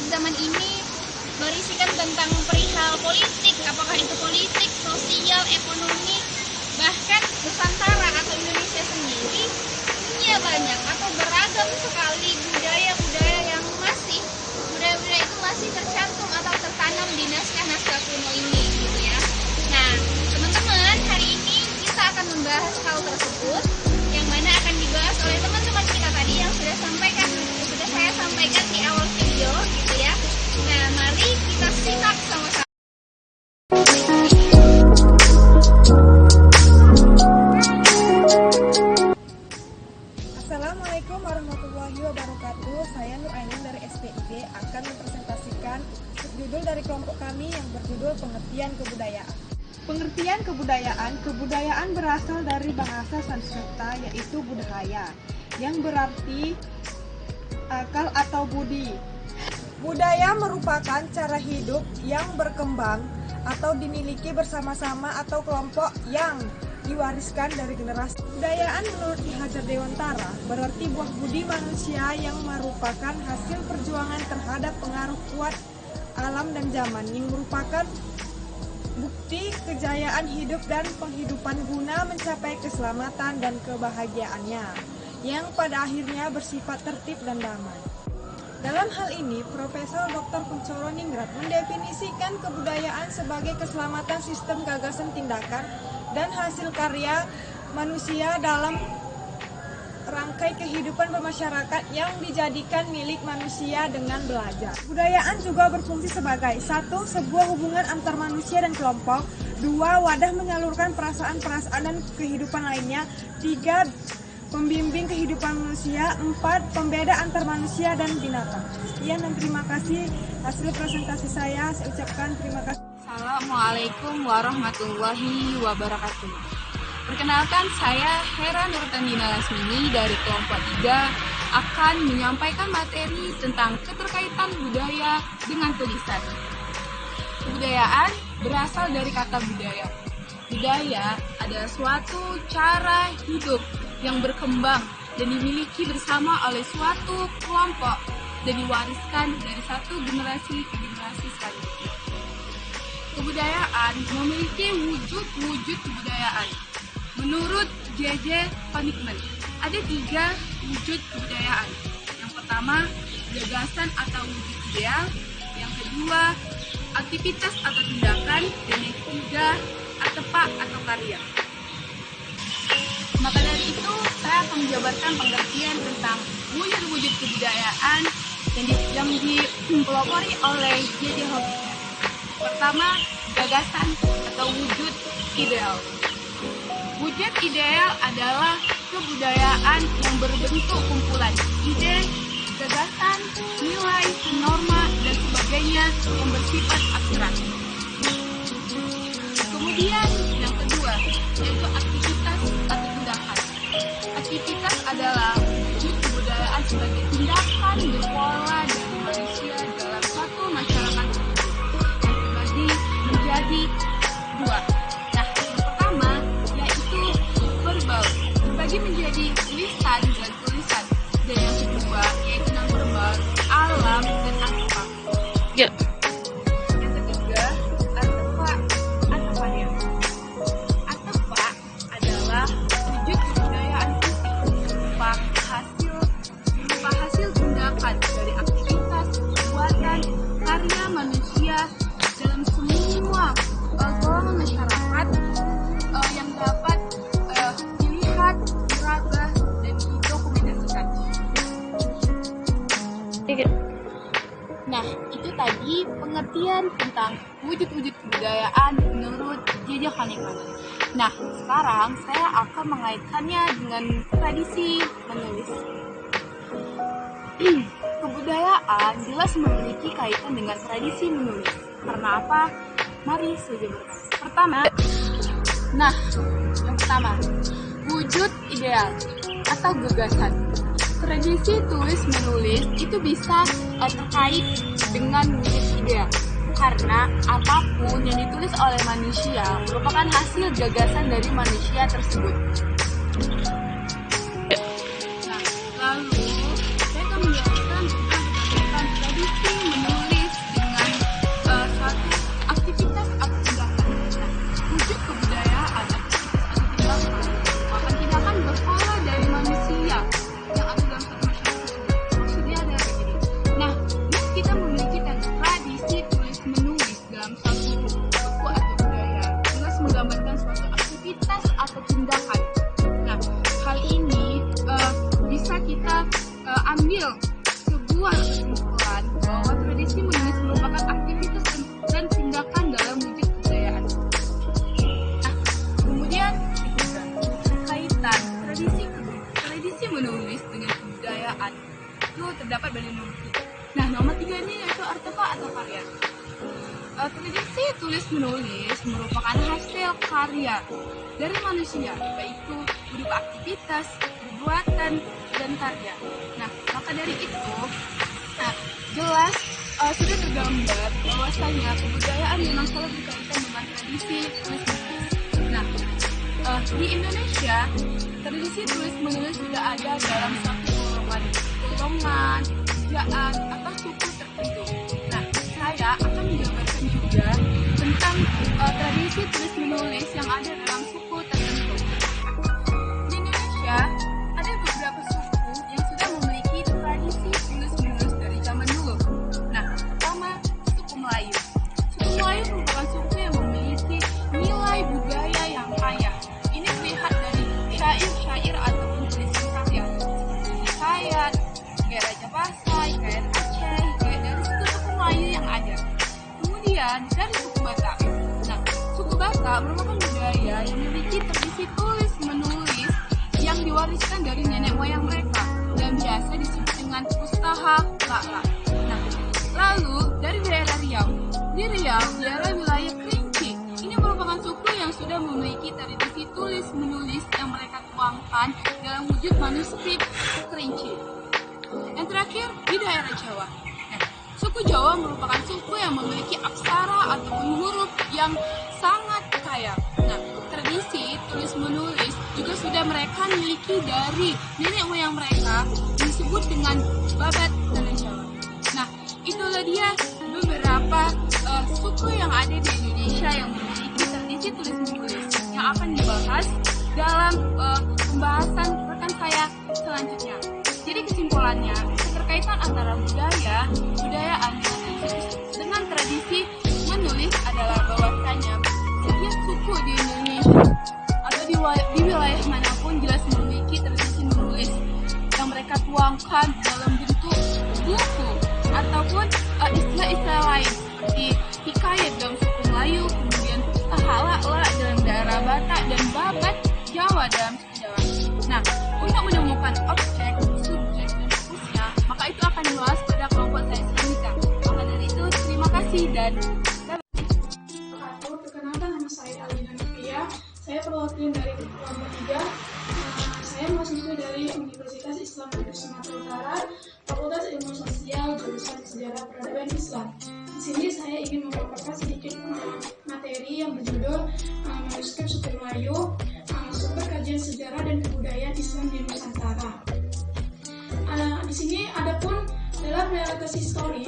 zaman ini berisikan tentang perihal politik, apakah itu politik, sosial, ekonomi, bahkan Nusantara atau Indonesia sendiri punya banyak atau beragam sekali budaya-budaya yang budaya-budaya itu masih tercantum atau tertanam di naskah-naskah kuno ini gitu ya. Nah, teman-teman, hari ini kita akan membahas hal tersebut yang mana akan dibahas oleh teman-teman kita tadi yang sudah saya sampaikan di awal video gitu ya. Nah, mari kita simak sama-sama. Assalamualaikum warahmatullahi wabarakatuh. Saya Nur Ainun dari SPIB akan mempresentasikan subjudul dari kelompok kami yang berjudul Pengertian Kebudayaan. Pengertian kebudayaan, kebudayaan berasal dari bahasa Sanskerta yaitu budaya, yang berarti akal atau budi. Budaya merupakan cara hidup yang berkembang atau dimiliki bersama-sama atau kelompok yang diwariskan dari generasi. Kebudayaan menurut Ki Hajar Dewantara berarti buah budi manusia yang merupakan hasil perjuangan terhadap pengaruh kuat alam dan zaman yang merupakan bukti kejayaan hidup dan penghidupan guna mencapai keselamatan dan kebahagiaannya yang pada akhirnya bersifat tertib dan damai. Dalam hal ini, Profesor Dr. Kuncoro Ningrat mendefinisikan kebudayaan sebagai keselamatan sistem gagasan tindakan dan hasil karya manusia dalam rangkai kehidupan bermasyarakat yang dijadikan milik manusia dengan belajar. Kebudayaan juga berfungsi sebagai 1. Sebuah hubungan antar manusia dan kelompok. 2. Wadah menyalurkan perasaan-perasaan dan kehidupan lainnya. 3. Pembimbing kehidupan manusia. 4. Pembeda antar manusia dan binatang. Sekian dan terima kasih hasil presentasi saya ucapkan terima kasih. Assalamualaikum warahmatullahi wabarakatuh. Perkenalkan, saya Hera Nurtandina Lasmini dari kelompok 3 akan menyampaikan materi tentang keterkaitan budaya dengan tulisan. Kebudayaan berasal dari kata budaya. Budaya adalah suatu cara hidup yang berkembang dan dimiliki bersama oleh suatu kelompok dan diwariskan dari satu generasi ke generasi selanjutnya. Kebudayaan memiliki wujud-wujud kebudayaan. Menurut J.J. Panikman, ada 3 wujud kebudayaan. Yang pertama, gagasan atau wujud ideal. Yang kedua, aktivitas atau tindakan. Dan yang ketiga, artefak atau karya. Maka dari itu, saya akan menjabarkan pengertian tentang wujud-wujud kebudayaan yang dipelopori oleh J.J. Panikman. Pertama, gagasan atau wujud ideal. Wujud ideal adalah kebudayaan yang berbentuk kumpulan ide, gagasan, nilai, norma, dan sebagainya yang bersifat abstrak. Kemudian yang kedua, yaitu aktivitas atau tindakan. Aktivitas adalah wujud kebudayaan sebagai tindakan berpola dari manusia dalam suatu masyarakat yang terbagi menjadi 2. Terbagi menjadi lisan dan tulisan, dan yang kedua yaitu non-verbal, alam dan artefak. Yang ketiga, artefak atau karya. Artefak adalah wujud kebudayaan berupa hasil tindakan dari aktivitas, perbuatan, karya manusia dalam semua golongan masyarakat yang dapat diraba dan didokumentasikan. Nah, itu tadi pengertian tentang wujud-wujud kebudayaan menurut J.J. Panikman. Nah, sekarang saya akan mengaitkannya dengan tradisi menulis. Kebudayaan jelas memiliki kaitan dengan tradisi menulis. Karena apa? Mari saya jelaskan. Yang pertama, wujud ideal atau gagasan. Tradisi tulis-menulis itu bisa terkait dengan wujud ideal karena apapun yang ditulis oleh manusia merupakan hasil gagasan dari manusia tersebut. Nah, lalu saya akan menjelaskan tentang tradisi menulis ambil sebuah kesimpulan bahwa tradisi menulis merupakan aktivitas dan tindakan dalam wujud kebudayaan. Nah, kemudian kaitan tradisi menulis dengan kebudayaan itu terdapat pada nomor 3. Nah, nomor 3 ini yaitu artefak atau karya. Tradisi tulis menulis merupakan hasil karya dari manusia, yaitu berupa aktivitas, perbuatan, dan karya. Nah, maka dari itu, jelas sudah tergambar bahwasanya kebudayaan memang selalu berkaitan dengan tradisi tulis menulis. Nah, di Indonesia, tradisi tulis menulis sudah ada dalam satu golongan, kerajaan, atau suku tertentu. Nah, saya akan menjabarkan juga tentang tradisi tulis menulis yang ada dalam suku tertentu. Di Indonesia, ada beberapa suku yang sudah memiliki tradisi tulis menulis dari zaman dulu. Nah, pertama, suku Melayu. Suku Melayu merupakan suku yang memiliki nilai budaya yang kaya. Ini terlihat dari syair-syair ataupun tulisan karya. Hikayat, kayak Raja Pasai, kayak Aceh, kayak dari suku Melayu yang ada. Kemudian dari suku Batak. Nah, suku Batak merupakan budaya yang memiliki tradisi tulis menulis yang diwariskan dari nenek moyang mereka dan biasa disebut dengan pustaha lala. Nah, lalu dari daerah Riau. Di Riau, daerah wilayah Kerinci. Ini merupakan suku yang sudah memiliki tradisi tulis menulis yang mereka tuangkan dalam wujud manuskrip Kerinci. Yang terakhir di daerah Jawa. Nah, suku Jawa merupakan suku yang memiliki aksara ataupun huruf yang sangat kaya. Nah, tradisi tulis menulis juga sudah mereka miliki dari nenek moyang mereka, disebut dengan babat tanah Jawa. Nah, itulah dia beberapa suku yang ada di Indonesia yang memiliki tradisi tulis menulis yang akan dibahas dalam pembahasan rekan saya selanjutnya. Jadi kesimpulannya, keterkaitan antara budayaan dengan tradisi menulis adalah bahwasanya setiap suku di Indonesia atau di wilayah manapun jelas memiliki tradisi menulis yang mereka tuangkan dalam bentuk buku ataupun istilah-istilah lain seperti hikayat dalam suku Melayu, kemudian tahalala dalam daerah Batak, dan babat Jawa dalam suku Jawa. Nah, untuk menemukan objek, subjek, dan fokusnya, maka itu akan dibahas pada kelompok saya selanjutnya. Maka dari itu, terima kasih dan perkenalkan, nama saya Alina Nufia. Saya perwakilan dari kelompok 3. Saya mahasiswa dari Universitas Islam Negeri Sumatera Utara, Fakultas Ilmu Sosial, jurusan Sejarah Peradaban Islam. Di sini saya ingin memaparkan sedikit materi yang berjudul manuskrip suku Melayu, sumber kajian sejarah dan kebudayaan Islam di Nusantara. Di sini adapun dalam realitas histori,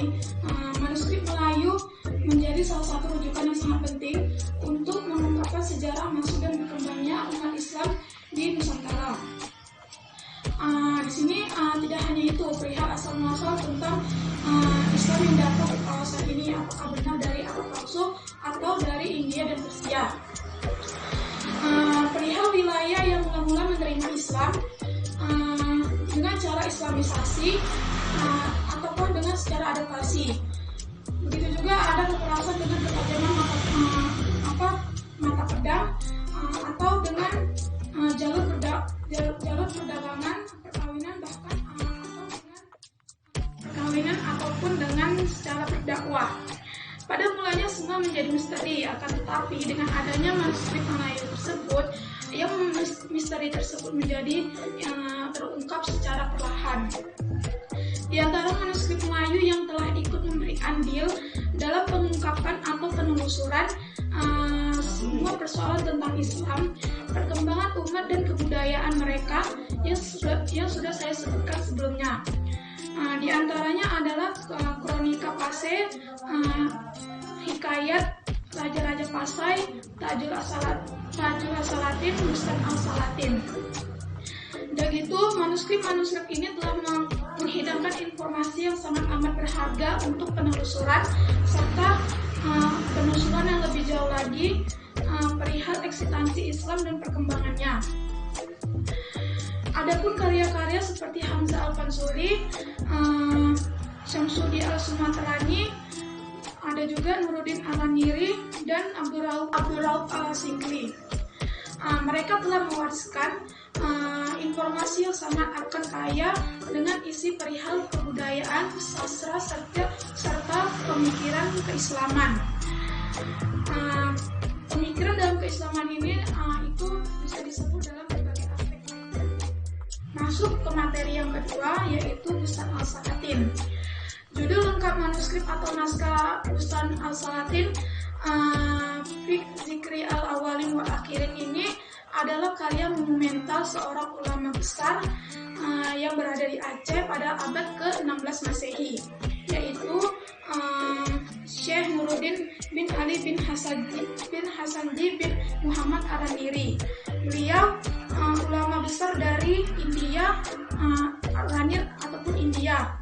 manuskrip Melayu menjadi salah satu rujukan yang sangat penting untuk mengungkapkan sejarah masuk dan berkembangnya umat Islam di Nusantara. Di sini tidak hanya itu, perihal asal muasal tentang Islam yang datang ke kawasan ini, apakah benar dari Arab palsu atau dari India dan Persia. Perihal wilayah yang mula-mula menerima Islam dengan cara Islamisasi ataupun dengan secara adaptasi. Begitu juga ada kekerasan dengan ketajaman mata pedang atau dengan jalur perdagangan, perkawinan, bahkan perkawinan ataupun dengan secara berdakwah. Pada mulanya semua menjadi misteri, akan tetapi dengan adanya manuskrip Melayu tersebut, misteri tersebut menjadi terungkap secara perlahan. Di antara manuskrip Melayu yang telah ikut memberi andil dalam pengungkapan atau penelusuran semua persoalan tentang Islam, perkembangan umat dan kebudayaan mereka yang sudah saya sebutkan sebelumnya. Di antaranya adalah Kronika Pasai, Hikayat Raja-Raja Pasai, Tajul As-Salatin, Mustan Al-Salatin. Dan itu manuskrip-manuskrip ini telah menghidangkan informasi yang sangat amat berharga untuk penelusuran serta penelusuran yang lebih jauh lagi perihal eksistensi Islam dan perkembangannya. Adapun karya-karya seperti Hamzah Al-Fansuri, Syamsuddin Al-Sumatrani, ada juga Nuruddin Al-Niri dan Abdul Rauf Al-Singli. Mereka telah mewariskan informasi yang sangat akan kaya dengan isi perihal kebudayaan, sastra, serta pemikiran keislaman. Pemikiran dalam keislaman ini itu bisa disebut dalam berbagai aspek. Masuk ke materi yang kedua, yaitu Bustan Al-Salatin. Judul lengkap manuskrip atau naskah Bustan Al-Salatin Fiqh Zikri Al-Awwalin wal Akhirin ini adalah karya monumental seorang ulama besar yang berada di Aceh pada abad ke-16 Masehi, yaitu Syekh Nuruddin bin Ali bin Hasanji bin Muhammad Ar-Niri. Beliau ulama besar dari India, Ranir ataupun India.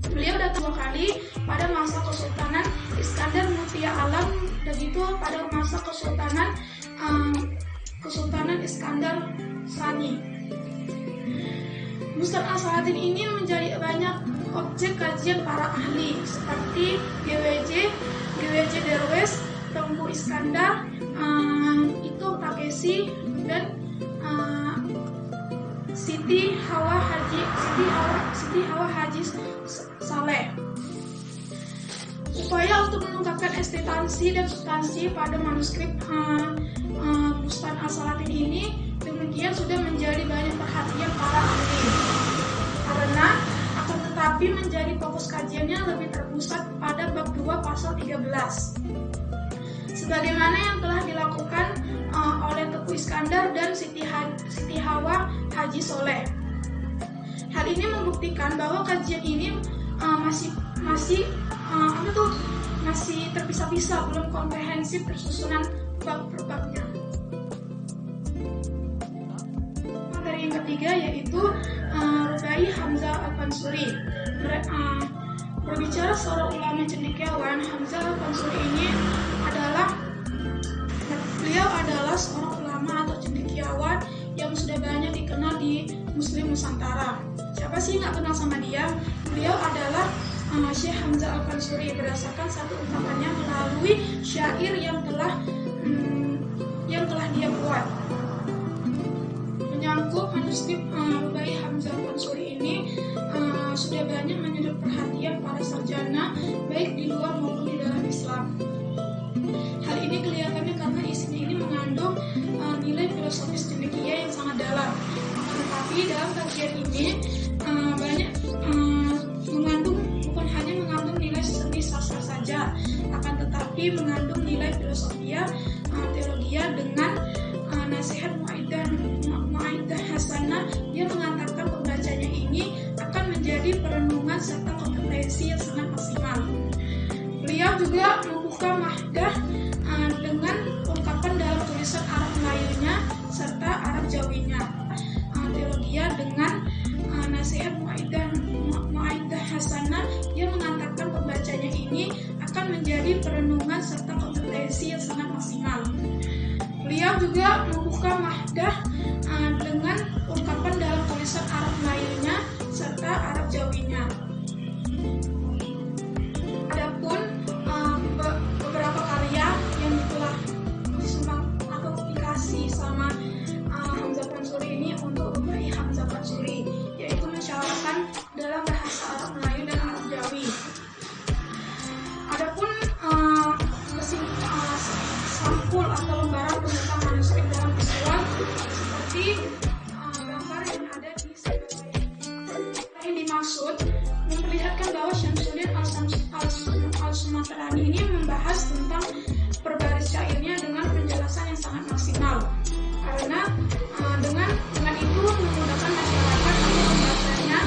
Beliau datang 2 kali pada masa Kesultanan Iskandar Mutia Alam, begitu pada masa Kesultanan Iskandar Sani. Bustan Al-Salatin ini menjadi banyak objek kajian para ahli seperti GWJ Derwes, Tengku Iskandar, itu Takesi, dan Siti Hawa Haji Saleh. Upaya untuk mengungkapkan eksistensi dan substansi pada manuskrip Bustan Al-Salatin ini demikian sudah menjadi banyak perhatian para ahli. Karena akan tetapi menjadi fokus kajiannya lebih terpusat pada bab 2 pasal 13. Sebagaimana yang telah dilakukan oleh Tengku Iskandar dan Siti Hawa Haji Soleh. Hal ini membuktikan bahwa kajian ini masih terpisah-pisah, belum komprehensif tersusunan bab per babnya. Materi yang ketiga yaitu Rubai Hamzah Al-Fansuri. Berbicara seorang ulama cendekiawan, Hamzah Al-Fansuri ini beliau adalah seorang ulama atau cendekiawan yang sudah banyak dikenal di Muslim Nusantara. Siapa sih nggak kenal sama dia? Beliau adalah Syekh Hamzah Al-Fansuri, berdasarkan satu ungkapannya melalui syair yang telah dia buat. Menyangkut manuskrip Rubai Hamzah Al-Fansuri ini sudah banyak menyedot perhatian para sarjana baik di luar maupun di dalam Islam. Hal ini kelihatannya karena isinya ini mengandung nilai filosofis cendekia yang sangat dalam. Tetapi dalam kajian ini banyak bukan hanya mengandung nilai seni sastra saja, akan tetapi mengandung nilai filosofia, teologia dengan nasihat muaidah hasanah yang mengantarkan pembacanya ini akan menjadi perenungan serta kompetensi yang sangat maksimal. Beliau juga membuka mahdah dengan ungkapan dalam tulisan Arab Melayunya serta Arab Jawinya. Teologia dengan nasihat muaidah hasanah yang mengantarkan pembacanya ini akan menjadi perenungan serta kompetensi yang sangat maksimal. Beliau juga membuka mahdah dengan ungkapan dalam tulisan Arab Melayunya serta Arab Jawinya. Adapun beberapa karya yang telah disumbang atau dikasih sama Hamzah Al-Fansuri ini untuk Rubai Hamzah Al-Fansuri, yaitu mensyarahkan dalam bahasa Arab Melayu dan Arab Jawi. Adapun sampul atau lembaran pembukaan manuskrip dalam visual seperti gambar yang ada di sebelah ini dimaksud memperlihatkan bahwa Syamsuddin Al-Sumatrani ini membahas tentang perbaris syairnya dengan penjelasan yang sangat maksimal, karena dengan itu memudahkan masyarakat atau pembacanya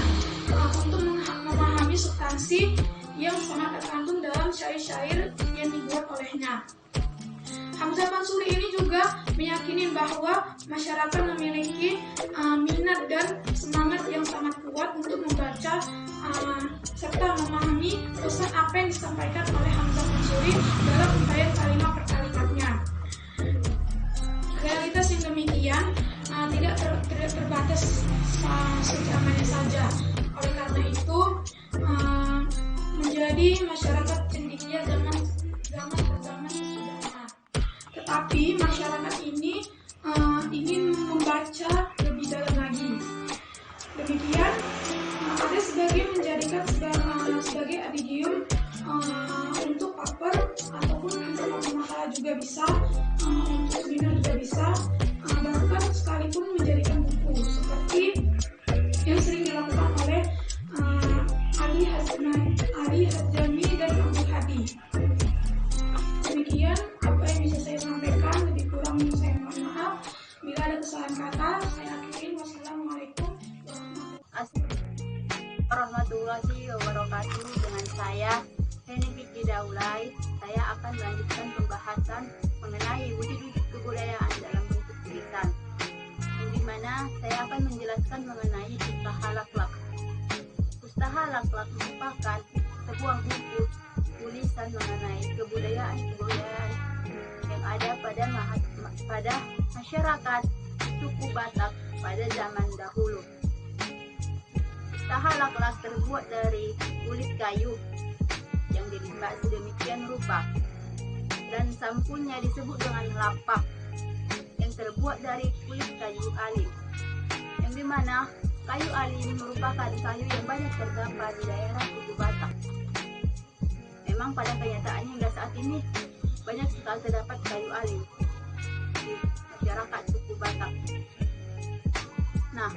untuk memahami substansi yang sangat terkandung dalam syair-syair yang dibuat olehnya. Hamzah Al-Fansuri ini juga meyakini bahwa masyarakat memiliki minat dan semangat yang sangat kuat untuk membaca serta memahami pesan apa yang disampaikan oleh Hamzah Al-Fansuri dalam uraian kalimat per kalimatnya. Realitas yang demikian tidak terbatas jadi masyarakat cendekia zaman sesudahnya. Tetapi masyarakat ini ingin membaca lebih dalam lagi. Demikian, ada sebagian menjadikan sebagai adigium untuk paper ataupun untuk makalah juga bisa, untuk seminar juga bisa, bahkan sekalipun menjadikan buku seperti yang sering dilakukan oleh Ali Hajjami dan Abdul Hadi. Demikian apa yang bisa saya sampaikan, lebih kurang saya mohon maaf. Bila ada kesalahan kata, saya akhiri. Wassalamualaikum warahmatullahi wabarakatuh. Dengan saya Heni Fikri Daulay, saya akan melanjutkan pembahasan mengenai wujud-wujud kebudayaan dalam bentuk tulisan, yang dimana saya akan menjelaskan mengenai Pustaha Laklak. Pustaha Laklak merupakan sebuah buku tulisan mengenai kebudayaan yang ada pada masyarakat suku Batak pada zaman dahulu. Pustaha Laklak terbuat dari kulit kayu yang dilipat sedemikian rupa, dan sampulnya disebut dengan lapak yang terbuat dari kulit kayu alim, yang dimana kayu alim merupakan kayu yang banyak terdapat di daerah suku Batak. Memang pada kenyataannya hingga saat ini banyak sekali terdapat kayu alim di masyarakat suku Batak. Nah,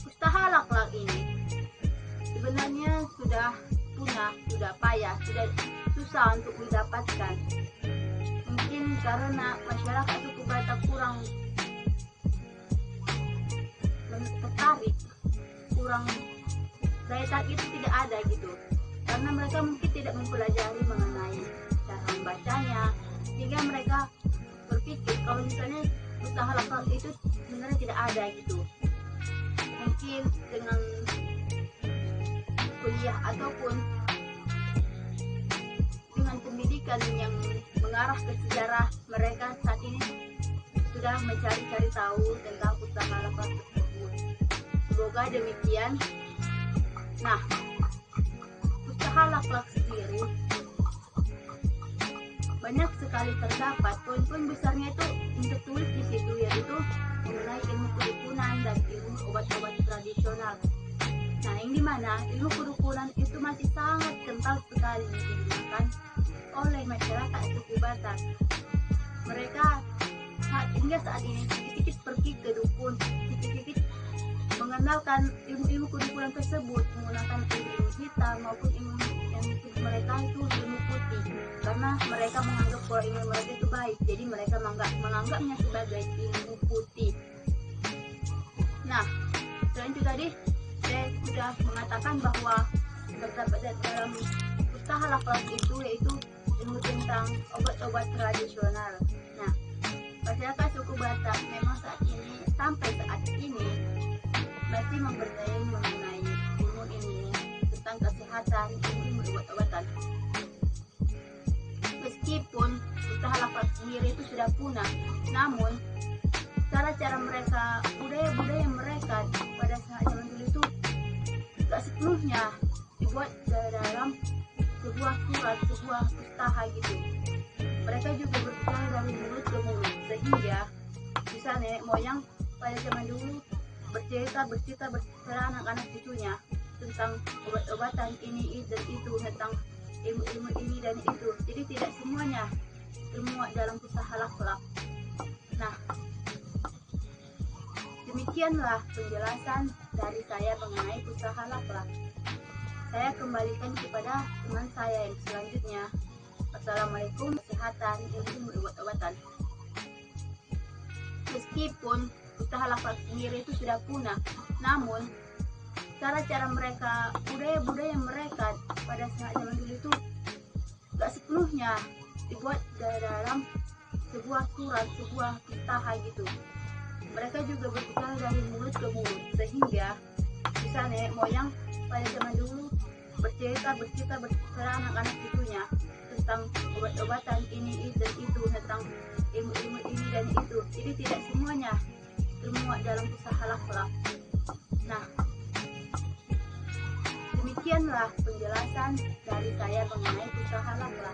Pustaha Laklak ini sebenarnya sudah punah, sudah payah, sudah susah untuk didapatkan. Mungkin karena masyarakat suku Batak kurang tertarik, kurang daya tarik itu tidak ada gitu, karena mereka mungkin tidak mempelajari mengenai cara membacanya, sehingga mereka berpikir kalau misalnya Pustaha Laklak itu sebenarnya tidak ada gitu. Mungkin dengan kuliah ataupun dengan pendidikan yang mengarah ke sejarah, mereka saat ini sudah mencari-cari tahu tentang Pustaha Laklak tersebut. Semoga demikian. Nah, Pustaha Laklak sendiri banyak sekali terdapat poin-poin besarnya itu untuk tulis di situ, yaitu mengenai ilmu kedukunan dan ilmu obat-obat tradisional. Nah, yang dimana ilmu kedukunan itu masih sangat kental sekali digunakan oleh masyarakat suku Batak. Mereka hingga saat ini sedikit pergi ke dukun, sedikit mengenalkan ilmu-ilmu kedukunan tersebut menggunakan ilmu hitam maupun ilmu yang mereka itu ilmu putih, karena mereka menganggap bahwa ilmu mereka itu baik, jadi mereka menganggapnya sebagai ilmu putih. Nah, selain itu tadi saya sudah mengatakan bahwa terdapat dalam Pustaha Laklak itu yaitu ilmu tentang obat-obat tradisional. Nah, masyarakat suku Batak memang sampai saat ini masih mempelajari mengenai ilmu-ilmu tentang kesehatan, ilmu obat-obatan. Meskipun Pustaha Laklak sendiri itu sudah punah, namun cara-cara mereka, budaya-budaya mereka pada saat zaman dulu itu tidak sepenuhnya dibuat dalam sebuah surat, sebuah pustaha gitu. Mereka juga berbicara dari mulut ke mulut, sehingga bisa nenek moyang pada zaman dulu bercerita anak-anak cucunya tentang obat-obatan ini dan itu, tentang ilmu-ilmu ini dan itu. Jadi tidak semuanya termuat dalam Pustaha Laklak. Nah, demikianlah penjelasan dari saya mengenai Pustaha Laklak. Saya kembalikan kepada teman saya yang selanjutnya. Wassalamualaikum kesehatan ilmu obat-obatan. Meskipun Pustaha Laklak sendiri itu sudah punah, namun cara-cara mereka, budaya-budaya mereka pada saat zaman dulu itu tidak sepenuhnya dibuat dalam sebuah surat, sebuah pustaha gitu. Mereka juga berbicara dari mulut ke mulut, sehingga bisa nenek moyang pada zaman dulu bercerita anak-anak cucunya tentang obat-obatan ini dan itu, tentang ilmu-ilmu ini dan itu. Jadi tidak semuanya termuat dalam Pustaha Laklak. Nah, demikian Demikianlah penjelasan dari saya mengenai usaha lakla.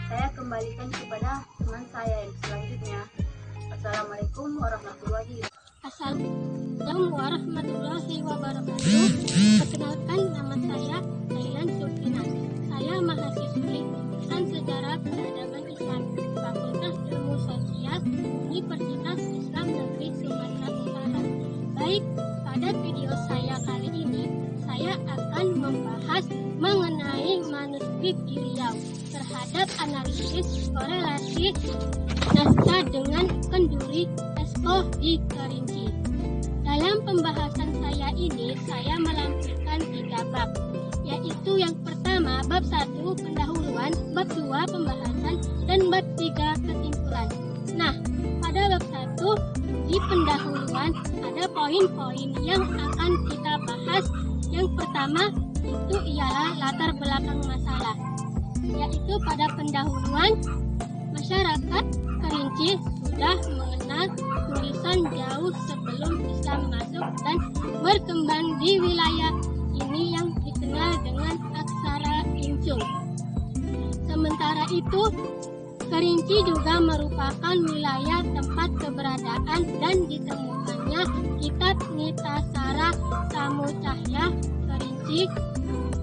Saya kembalikan kepada teman saya yang selanjutnya. Assalamualaikum warahmatullahi wabarakatuh. Assalamualaikum warahmatullahi wabarakatuh. Perkenalkan, nama saya Thailand Sulfina. Saya mahasiswi jurusan Sejarah Peradaban Islam, Fakultas Ilmu Sosial, Universitas Islam Negeri Sumatera Utara. Baik, pada video saya kali ini, saya akan membahas mengenai manuskrip di Riau terhadap analisis korelasi naskah dengan kenduri Esko di Kerinci. Dalam pembahasan saya ini, saya melampirkan 3 bab, yaitu yang pertama bab 1 pendahuluan, bab 2 pembahasan, dan bab 3 kesimpulan. Nah, pada bab 1 di pendahuluan ada poin-poin yang akan kita bahas. Yang pertama itu ialah latar belakang masalah, yaitu pada pendahuluan masyarakat Kerinci sudah mengenal tulisan jauh sebelum Islam masuk dan berkembang di wilayah ini yang dikenal dengan aksara Incung. Sementara itu, Kerinci juga merupakan wilayah tempat keberadaan dan ditemukannya kitab Nitasara Samu Cahya Kerinci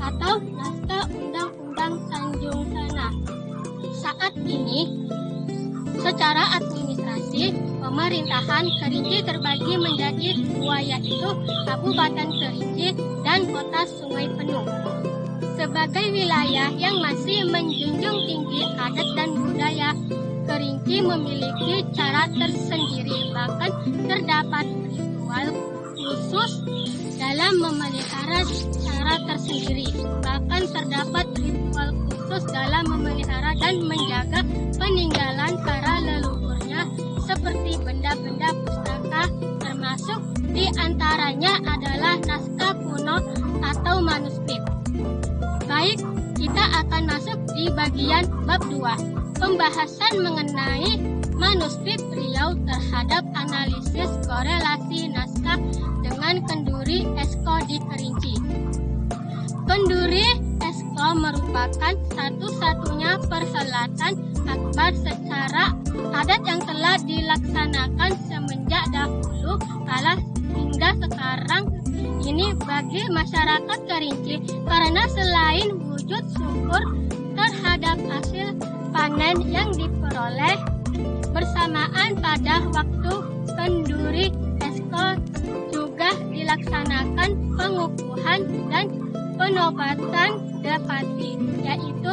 atau naskah Undang-Undang Tanjung Sana. Saat ini, secara administrasi, pemerintahan Kerinci terbagi menjadi 2, yaitu Kabupaten Kerinci dan Kota Sungai Penuh. Sebagai wilayah yang masih menjunjung tinggi adat dan budaya, Kerinci memiliki cara tersendiri, bahkan terdapat ritual khusus dalam memelihara cara tersendiri. Bahkan terdapat ritual khusus dalam memelihara dan menjaga peninggalan para leluhurnya seperti benda-benda pustaka, termasuk diantaranya adalah naskah kuno atau manuskrip. Baik, kita akan masuk di bagian bab 2, pembahasan mengenai manuskrip Riau terhadap analisis korelasi naskah dengan kenduri Esko di Kerinci. Kenduri Esko merupakan satu-satunya perhelatan akbar secara adat yang telah dilaksanakan semenjak dahulu kala hingga sekarang ini bagi masyarakat Kerinci, karena selain wujud syukur terhadap hasil panen yang diperoleh bersamaan pada waktu kenduri Esko, juga dilaksanakan pengukuhan dan penobatan Dapati, yaitu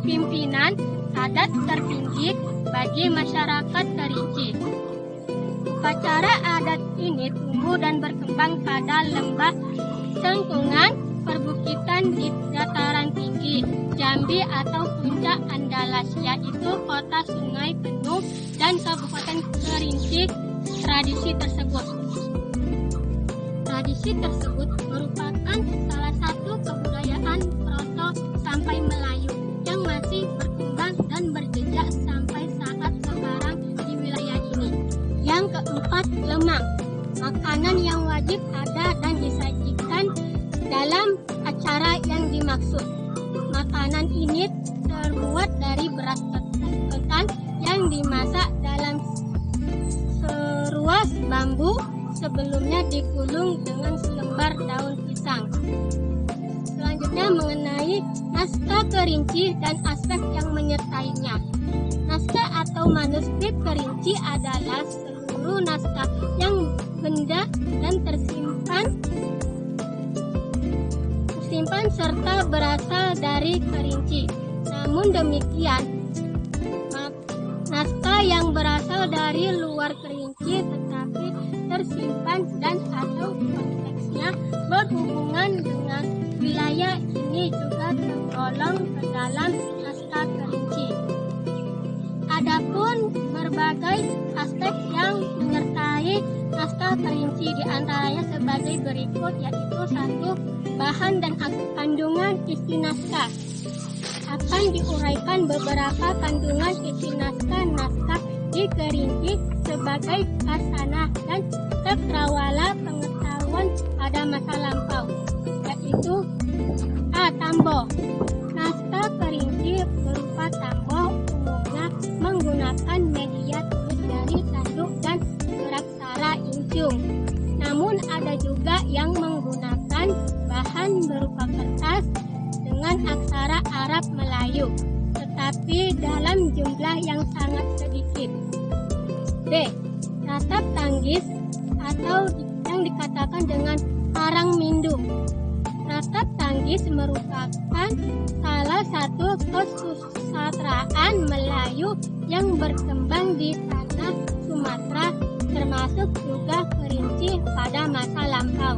pimpinan adat tertinggi bagi masyarakat Kerinci. Upacara adat ini tumbuh dan berkembang pada lembah cengkungan perbukitan di dataran tinggi Jambi atau puncak Andalas, yaitu Kota Sungai Penuh dan Kabupaten Kerinci. Tradisi tersebut merupakan salah satu kebudayaan proto sampai Melayu yang masih berkembang dan berjejak sampai saat sekarang di wilayah ini. Yang keempat, lemang, makanan yang wajib ada dan disajikan dalam acara yang dimaksud. Makanan ini terbuat dari beras ketan yang dimasak dalam seruas bambu, sebelumnya digulung dengan selembar daun pisang. Selanjutnya mengenai naskah Kerinci dan aspek yang menyertainya. Naskah atau manuskrip Kerinci adalah seluruh naskah yang benda dan tersimpan serta berasal dari Kerinci. Namun demikian, naskah yang berasal dari luar Kerinci tetapi tersimpan dan atau konteksnya berhubungan dengan wilayah ini juga tergolong ke dalam naskah Kerinci. Adapun berbagai aspek yang menyertai naskah Kerinci diantaranya sebagai berikut, yaitu 1. Bahan dan kandungan isi naskah. Akan diuraikan beberapa kandungan isi naskah di Kerinci sebagai khasana dan cakrawala pengetahuan pada masa lampau, yaitu yaitu A. Tambo. Naskah kerinci berupa tambo umumnya menggunakan media tulis dari tanduk dan geraksara incung. Namun ada juga yang menggunakan bahan berupa kertas dengan aksara Arab Melayu, tetapi dalam jumlah yang sangat sedikit. B. Ratap tanggis atau yang dikatakan dengan karang minduk. Ratap tanggis merupakan salah satu kesusastraan Melayu yang berkembang di tanah Sumatera, termasuk juga kerinci pada masa lampau.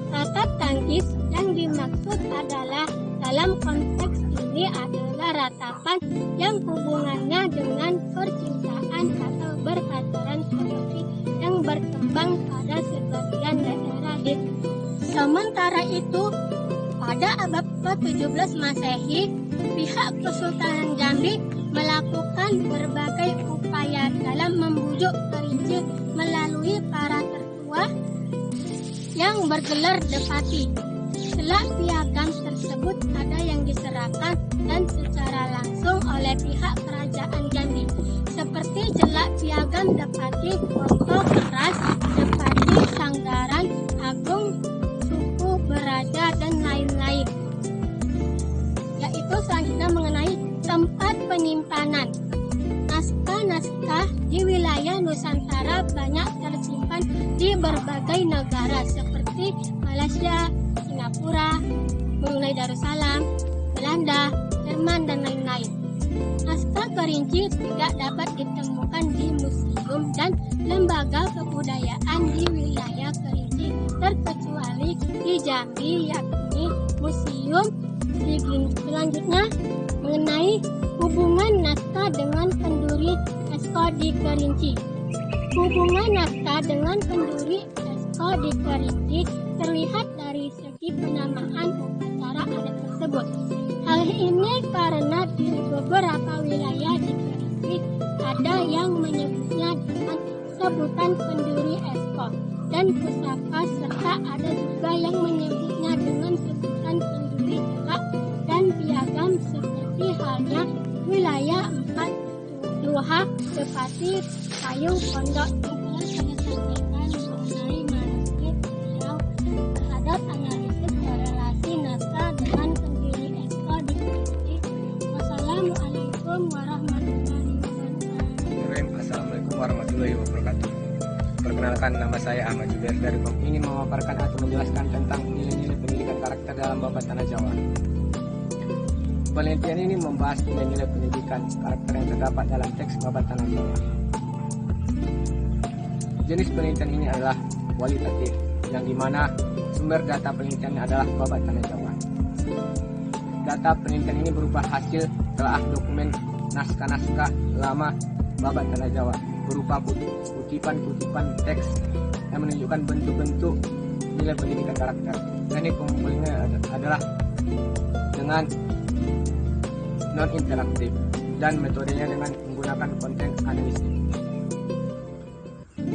Ratap tanggis yang dimaksud adalah dalam konteks ini adalah ratapan yang hubungannya dengan percintaan atau berpacaran seperti yang berkembang pada sebagian daerah di. Sementara itu, pada abad ke-17 Masehi, pihak Kesultanan Jambi melakukan berbagai upaya dalam membujuk kerinci melalui para tertua yang bergelar Depati. Selak piagam tersebut ada yang diserahkan dan secara langsung oleh pihak kerajaan Jambi, seperti jelak piagam Depati Ponto Keras, Depati Sanggaran Agung, Suku Beraja, dan lain-lain. Yaitu selanjutnya mengenai tempat penyimpanan. Naskah-naskah di wilayah Nusantara banyak tersimpan di berbagai negara seperti Malaysia, Singapura, Brunei Darussalam, Belanda, Jerman, dan lain-lain. Naskah kerinci tidak dapat ditemukan di museum dan lembaga kebudayaan di wilayah kerinci terkecuali di Jambi, yakni Museum Selanjutnya mengenai hubungan naskah dengan kenduri Esko di Kerinci. Hubungan naskah dengan kenduri Esko di Kerinci terlihat dari segi penamaan upacara adat tersebut. Hal ini karena di beberapa wilayah di Kerinci ada yang menyebutnya dengan sebutan kenduri Esko dan pusaka, serta ada juga yang menyebutnya dengan sebutan kenduri jelak dan piagam, seperti halnya wilayah 4 Duha, Depati, Kayu, Pondok. Yang telah saya sampaikan mengenai manuskrip beliau terhadap analisis korelasi naskah dengan kenduri Esko di Kerinci. Wassalamualaikum warahmatullahi wabarakatuh. Assalamualaikum warahmatullahi wabarakatuh. Perkenalkan, nama saya Ahmad Jubair dari ingin memaparkan atau menjelaskan tentang nilai-nilai pendidikan karakter dalam Babat Tanah Jawa. Penelitian ini membahas nilai-nilai pendidikan karakter yang terdapat dalam teks Babat Tanah Jawa. Jenis penelitian ini adalah kualitatif, yang dimana sumber data penelitiannya adalah Babat Tanah Jawa. Data penelitian ini berupa hasil telah dokumen naskah-naskah lama Babat Tanah Jawa, berupa kutipan-kutipan teks yang menunjukkan bentuk-bentuk nilai pendidikan karakter. Teknik pengumpulannya adalah dengan non-interaktif dan metodenya dengan menggunakan konten analisis.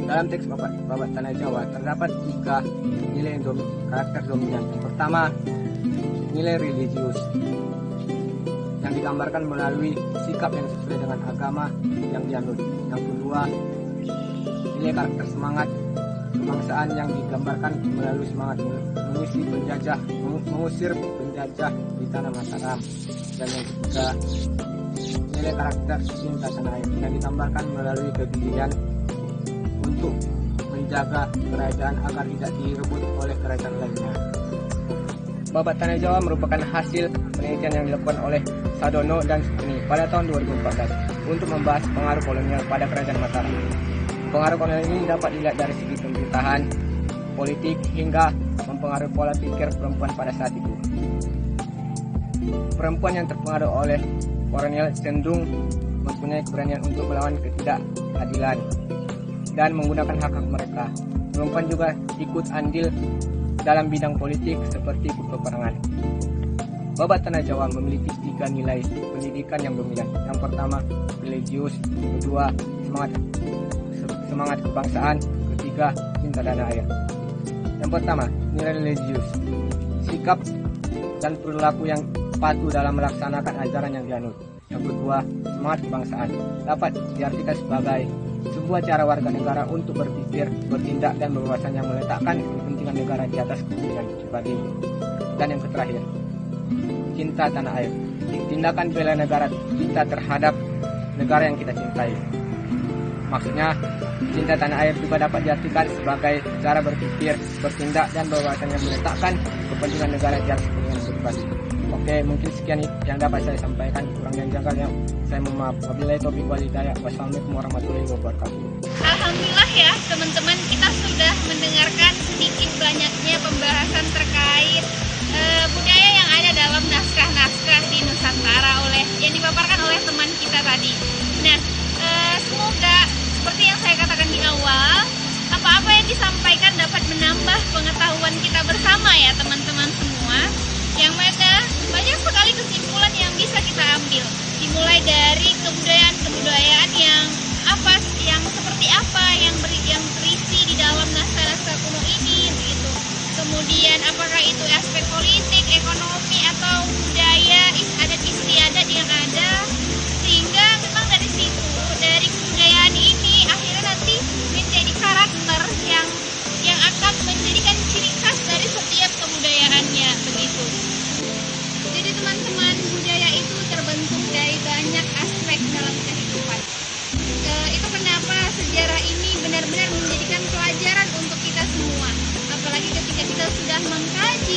Dalam teks Babat Tanah Jawa terdapat 3 nilai karakter dominan. Yang pertama, nilai religius yang digambarkan melalui sikap yang sesuai dengan agama yang dianut. Yang kedua, nilai karakter semangat kebangsaan yang digambarkan melalui semangat mengusir penjajah di tanah Mataram. Dan yang ketiga, nilai karakter cinta tanah air yang digambarkan melalui kegigihan untuk menjaga kerajaan agar tidak direbut oleh kerajaan lainnya. Babat Tanah Jawa merupakan hasil penelitian yang dilakukan oleh Sadono dan Sukini pada tahun 2014 untuk membahas pengaruh kolonial pada kerajaan Mataram. Pengaruh kolonial ini dapat dilihat dari segi pemerintahan, politik, hingga mempengaruhi pola pikir perempuan pada saat itu. Perempuan yang terpengaruh oleh kolonial cenderung mempunyai keberanian untuk melawan ketidakadilan dan menggunakan hak-hak mereka. Perempuan juga ikut andil dalam bidang politik seperti ikut peperangan. Babat Tanah Jawa memiliki 3 nilai pendidikan yang dominan. Yang pertama, religius. Kedua, semangat kebangsaan. Ketiga, cinta tanah air. Yang pertama, nilai religius. sikap dan perilaku yang patuh dalam melaksanakan ajaran yang dianut. Yang kedua, semangat kebangsaan dapat diartikan sebagai sebuah cara warga negara untuk berpikir, bertindak, dan berwawasan yang meletakkan kepentingan negara di atas kepentingan pribadi. Dan yang terakhir, cinta tanah air. Tindakan bela negara kita terhadap negara yang kita cintai. Maksudnya, cinta tanah air juga dapat diartikan sebagai cara berpikir, bertindak, dan berwawasan yang meletakkan kepentingan negara di atas kepentingan pribadi. Oke, mungkin sekian yang dapat saya sampaikan. Kurang dan janggalnya saya mohon maaf. Wabillahi taufiq wal hidayah. Wassalamualaikum warahmatullahi wabarakatuh. Alhamdulillah ya teman-teman, kita sudah mendengarkan sedikit banyaknya pembahasan terkait budaya yang ada dalam naskah-naskah di Nusantara yang dipaparkan oleh teman kita tadi. Nah, semoga seperti yang saya katakan di awal, apa-apa yang disampaikan dapat menambah pengetahuan kita bersama ya teman-teman semua. Yang mana banyak sekali kesimpulan yang bisa kita ambil, dimulai dari kebudayaan-kebudayaan yang seperti apa yang terisi di dalam naskah-naskah kuno ini begitu. Kemudian apakah itu aspek politik, ekonomi, atau budaya, adat istiadat yang ada, sehingga memang dari situ, dari kebudayaan ini akhirnya nanti menjadi karakter yang akan menjadikan ciri khas dari setiap kebudayaannya begitu. Jadi teman-teman, budaya itu terbentuk dari banyak aspek dalam kehidupan. Itu kenapa sejarah ini benar-benar menjadikan pelajaran untuk kita semua. Apalagi ketika kita sudah mengkaji